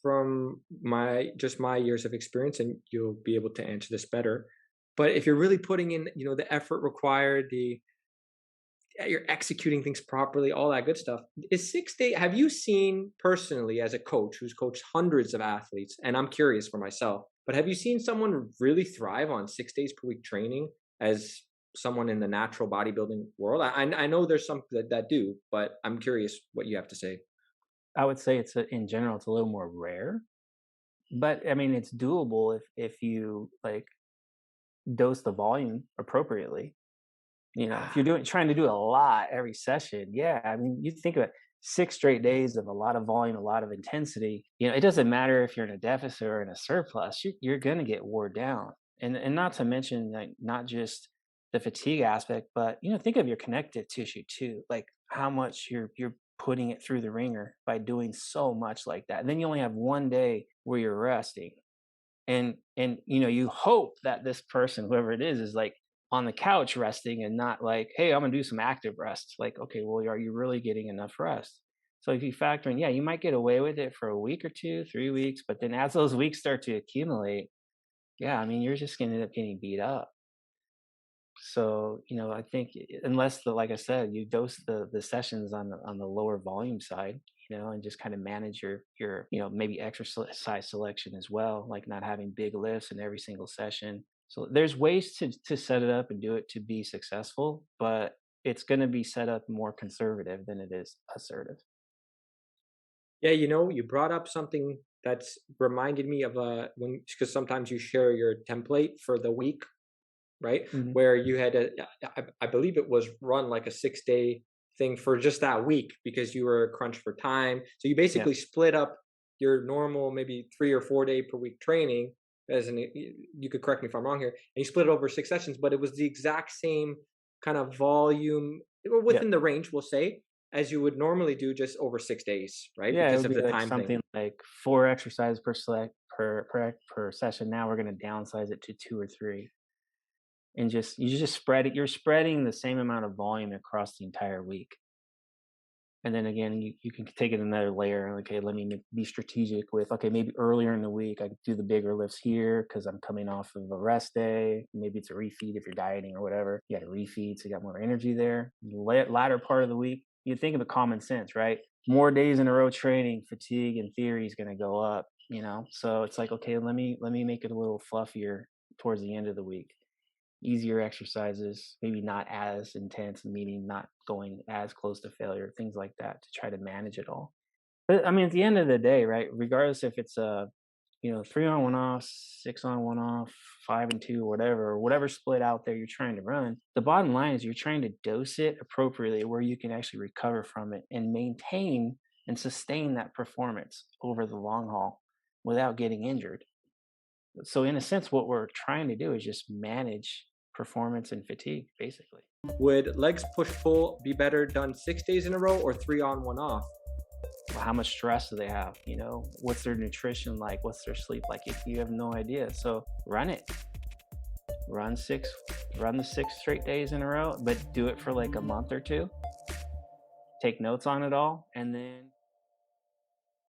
from my years of experience, and you'll be able to answer this better. But if you're really putting in, the effort required, you're executing things properly, all that good stuff. Is 6 day? Have you seen personally, as a coach who's coached hundreds of athletes, and I'm curious for myself, but have you seen someone really thrive on 6 days per week training as someone in the natural bodybuilding world? I know there's some that do, but I'm curious what you have to say. I would say in general, it's a little more rare, but I mean, it's doable if you like dose the volume appropriately. If you're Ah, trying to do a lot every session, yeah, I mean, you think about 6 straight days of a lot of volume, a lot of intensity. It doesn't matter if you're in a deficit or in a surplus, you're going to get wore down. And not to mention, like, not just the fatigue aspect, but think of your connective tissue too, like how much you're putting it through the ringer by doing so much like that. And then you only have one day where you're resting, and you hope that this person, whoever it is like on the couch resting and not like, hey, I'm gonna do some active rest. Like, okay, well, are you really getting enough rest? So if you factor in, yeah, you might get away with it for a week or two, 3 weeks, but then as those weeks start to accumulate, yeah, I mean, you're just gonna end up getting beat up. So, I think unless like I said, you dose the sessions on the lower volume side, and just kind of manage your maybe exercise selection as well, like not having big lifts in every single session. So there's ways to set it up and do it to be successful, but it's going to be set up more conservative than it is assertive. yeah, you brought up something that's reminded me of when, because sometimes you share your template for the week, right? Hmm. Where you had I believe it was run like a 6 day thing for just that week because you were crunched for time. So you Yeah. basically split up your normal maybe 3 or 4 day per week training. As an, you could correct me if I'm wrong here, and you split it over 6 sessions, but it was the exact same kind of volume, or Yeah. within the range, we'll say, as you would normally do, just over 6 days, right? Yeah. It Because would of be the like time thing. something like 4 exercises per select per session. Now we're going to downsize it to 2 or 3. And you just spread it, you're spreading the same amount of volume across the entire week. And then again, you can take it another layer. Okay, let me be strategic with, okay, maybe earlier in the week I do the bigger lifts here because I'm coming off of a rest day. Maybe it's a refeed if you're dieting or whatever. You got a refeed, so you got more energy there. Latter part of the week, you think of the common sense, right? More days in a row training, fatigue in theory is going to go up. So it's like, okay, let me make it a little fluffier towards the end of the week, easier exercises, maybe not as intense, meaning not going as close to failure, things like that to try to manage it all. But I mean, at the end of the day, right, regardless if it's a, 3 on 1 off, 6 on 1 off, 5 and 2, or whatever split out there you're trying to run, the bottom line is you're trying to dose it appropriately where you can actually recover from it and maintain and sustain that performance over the long haul without getting injured. So in a sense, what we're trying to do is just manage performance and fatigue, basically. Would legs push pull be better done 6 days in a row or 3 on 1 off? Well, how much stress do they have? What's their nutrition like? What's their sleep like? If you have no idea, so run it. Run six, run the 6 straight days in a row, but do it for like a month or two. Take notes on it all, and then